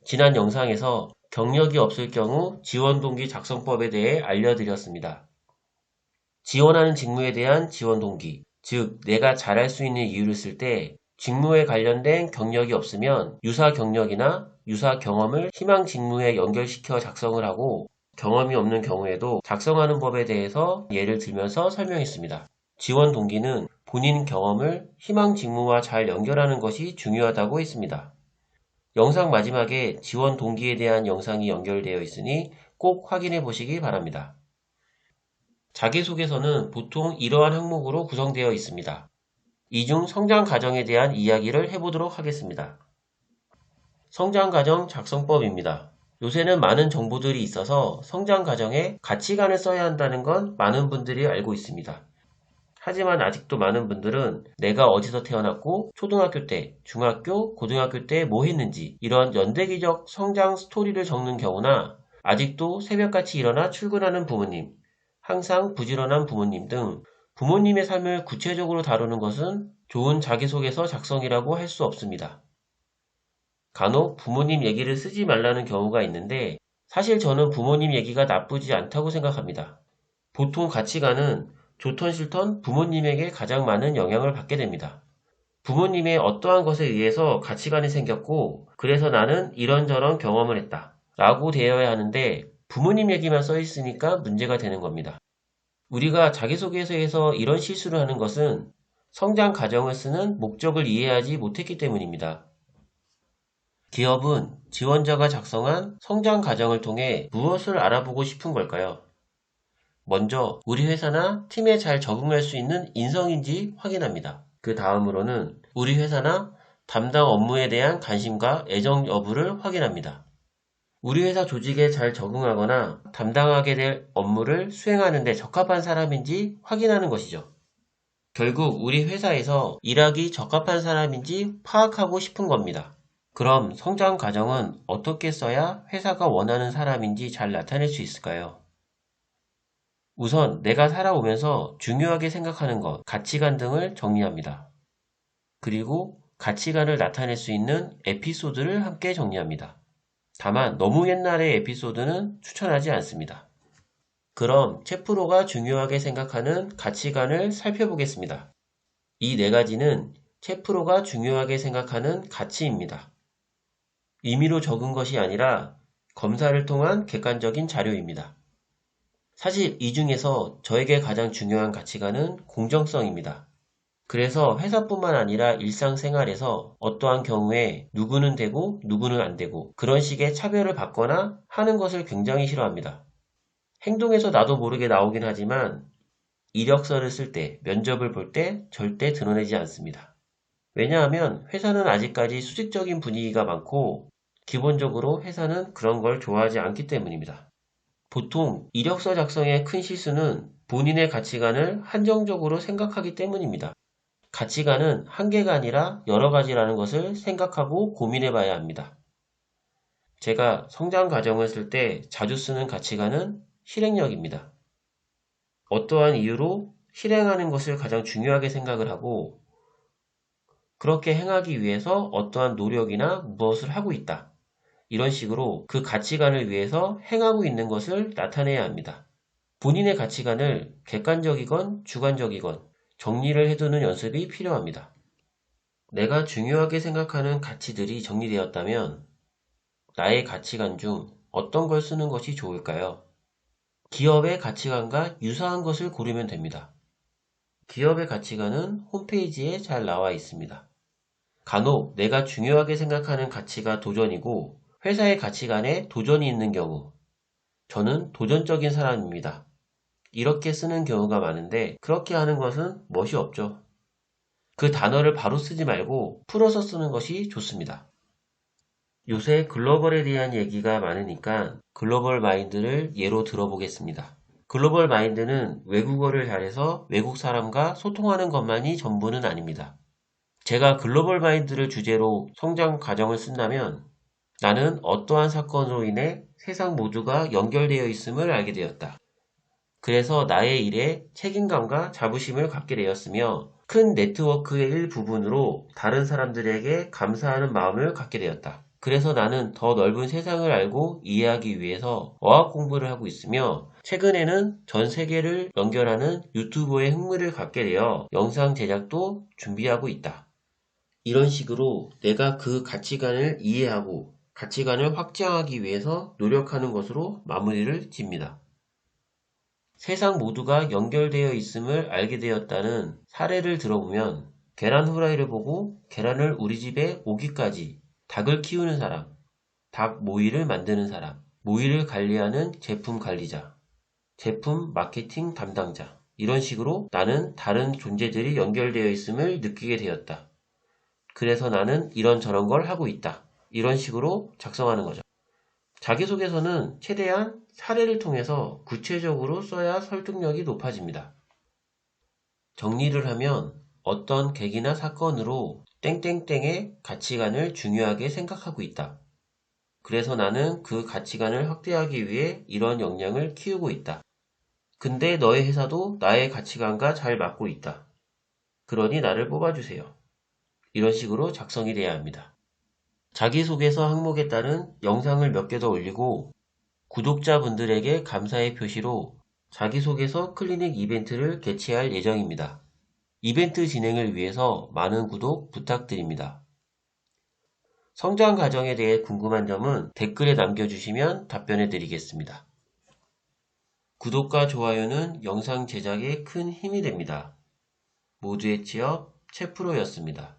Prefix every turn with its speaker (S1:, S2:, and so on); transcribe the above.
S1: 지난 영상에서 경력이 없을 경우 지원동기 작성법에 대해 알려드렸습니다. 지원하는 직무에 대한 지원 동기, 즉 내가 잘할 수 있는 이유를 쓸 때 직무에 관련된 경력이 없으면 유사 경력이나 유사 경험을 희망 직무에 연결시켜 작성을 하고, 경험이 없는 경우에도 작성하는 법에 대해서 예를 들면서 설명했습니다. 지원 동기는 본인 경험을 희망 직무와 잘 연결하는 것이 중요하다고 했습니다. 영상 마지막에 지원 동기에 대한 영상이 연결되어 있으니 꼭 확인해 보시기 바랍니다. 자기소개서는 보통 이러한 항목으로 구성되어 있습니다. 이 중 성장 과정에 대한 이야기를 해보도록 하겠습니다. 성장 과정 작성법입니다. 요새는 많은 정보들이 있어서 성장 과정에 가치관을 써야 한다는 건 많은 분들이 알고 있습니다. 하지만 아직도 많은 분들은 내가 어디서 태어났고 초등학교 때, 중학교, 고등학교 때 뭐 했는지 이런 연대기적 성장 스토리를 적는 경우나, 아직도 새벽같이 일어나 출근하는 부모님, 항상 부지런한 부모님 등 부모님의 삶을 구체적으로 다루는 것은 좋은 자기소개서 작성이라고 할 수 없습니다. 간혹 부모님 얘기를 쓰지 말라는 경우가 있는데, 사실 저는 부모님 얘기가 나쁘지 않다고 생각합니다. 보통 가치관은 좋던 싫던 부모님에게 가장 많은 영향을 받게 됩니다. 부모님의 어떠한 것에 의해서 가치관이 생겼고, 그래서 나는 이런저런 경험을 했다 라고 되어야 하는데, 부모님 얘기만 써 있으니까 문제가 되는 겁니다. 우리가 자기소개서에서 이런 실수를 하는 것은 성장 과정을 쓰는 목적을 이해하지 못했기 때문입니다. 기업은 지원자가 작성한 성장 과정을 통해 무엇을 알아보고 싶은 걸까요? 먼저 우리 회사나 팀에 잘 적응할 수 있는 인성인지 확인합니다. 그 다음으로는 우리 회사나 담당 업무에 대한 관심과 애정 여부를 확인합니다. 우리 회사 조직에 잘 적응하거나 담당하게 될 업무를 수행하는 데 적합한 사람인지 확인하는 것이죠. 결국 우리 회사에서 일하기 적합한 사람인지 파악하고 싶은 겁니다. 그럼 성장 과정은 어떻게 써야 회사가 원하는 사람인지 잘 나타낼 수 있을까요? 우선 내가 살아오면서 중요하게 생각하는 것, 가치관 등을 정리합니다. 그리고 가치관을 나타낼 수 있는 에피소드를 함께 정리합니다. 다만 너무 옛날의 에피소드는 추천하지 않습니다. 그럼 채프로가 중요하게 생각하는 가치관을 살펴보겠습니다. 이 네 가지는 채프로가 중요하게 생각하는 가치입니다. 임의로 적은 것이 아니라 검사를 통한 객관적인 자료입니다. 사실 이 중에서 저에게 가장 중요한 가치관은 공정성입니다. 그래서 회사뿐만 아니라 일상생활에서 어떠한 경우에 누구는 되고 누구는 안 되고 그런 식의 차별을 받거나 하는 것을 굉장히 싫어합니다. 행동에서 나도 모르게 나오긴 하지만 이력서를 쓸 때, 면접을 볼 때 절대 드러내지 않습니다. 왜냐하면 회사는 아직까지 수직적인 분위기가 많고, 기본적으로 회사는 그런 걸 좋아하지 않기 때문입니다. 보통 이력서 작성의 큰 실수는 본인의 가치관을 한정적으로 생각하기 때문입니다. 가치관은 한 개가 아니라 여러 가지라는 것을 생각하고 고민해 봐야 합니다. 제가 성장 과정을 쓸 때 자주 쓰는 가치관은 실행력입니다. 어떠한 이유로 실행하는 것을 가장 중요하게 생각을 하고, 그렇게 행하기 위해서 어떠한 노력이나 무엇을 하고 있다. 이런 식으로 그 가치관을 위해서 행하고 있는 것을 나타내야 합니다. 본인의 가치관을 객관적이건 주관적이건 정리를 해두는 연습이 필요합니다. 내가 중요하게 생각하는 가치들이 정리되었다면 나의 가치관 중 어떤 걸 쓰는 것이 좋을까요? 기업의 가치관과 유사한 것을 고르면 됩니다. 기업의 가치관은 홈페이지에 잘 나와 있습니다. 간혹 내가 중요하게 생각하는 가치가 도전이고 회사의 가치관에 도전이 있는 경우, 저는 도전적인 사람입니다. 이렇게 쓰는 경우가 많은데 그렇게 하는 것은 멋이 없죠. 그 단어를 바로 쓰지 말고 풀어서 쓰는 것이 좋습니다. 요새 글로벌에 대한 얘기가 많으니까 글로벌 마인드를 예로 들어보겠습니다. 글로벌 마인드는 외국어를 잘해서 외국 사람과 소통하는 것만이 전부는 아닙니다. 제가 글로벌 마인드를 주제로 성장 과정을 쓴다면 나는 어떠한 사건으로 인해 세상 모두가 연결되어 있음을 알게 되었다. 그래서 나의 일에 책임감과 자부심을 갖게 되었으며 큰 네트워크의 일부분으로 다른 사람들에게 감사하는 마음을 갖게 되었다. 그래서 나는 더 넓은 세상을 알고 이해하기 위해서 어학 공부를 하고 있으며 최근에는 전 세계를 연결하는 유튜브에 흥미를 갖게 되어 영상 제작도 준비하고 있다. 이런 식으로 내가 그 가치관을 이해하고 가치관을 확장하기 위해서 노력하는 것으로 마무리를 짓니다. 세상 모두가 연결되어 있음을 알게 되었다는 사례를 들어보면 계란 후라이를 보고 계란을 우리 집에 오기까지 닭을 키우는 사람, 닭 모이를 만드는 사람, 모이를 관리하는 제품 관리자, 제품 마케팅 담당자, 이런 식으로 나는 다른 존재들이 연결되어 있음을 느끼게 되었다. 그래서 나는 이런저런 걸 하고 있다. 이런 식으로 작성하는 거죠. 자기소개서는 최대한 사례를 통해서 구체적으로 써야 설득력이 높아집니다. 정리를 하면 어떤 계기나 사건으로 땡땡땡의 가치관을 중요하게 생각하고 있다. 그래서 나는 그 가치관을 확대하기 위해 이런 역량을 키우고 있다. 근데 너의 회사도 나의 가치관과 잘 맞고 있다. 그러니 나를 뽑아주세요. 이런 식으로 작성이 돼야 합니다. 자기소개서 항목에 따른 영상을 몇 개 더 올리고 구독자분들에게 감사의 표시로 자기소개서 클리닉 이벤트를 개최할 예정입니다. 이벤트 진행을 위해서 많은 구독 부탁드립니다. 성장 과정에 대해 궁금한 점은 댓글에 남겨주시면 답변해 드리겠습니다. 구독과 좋아요는 영상 제작에 큰 힘이 됩니다. 모두의 취업 최프로였습니다.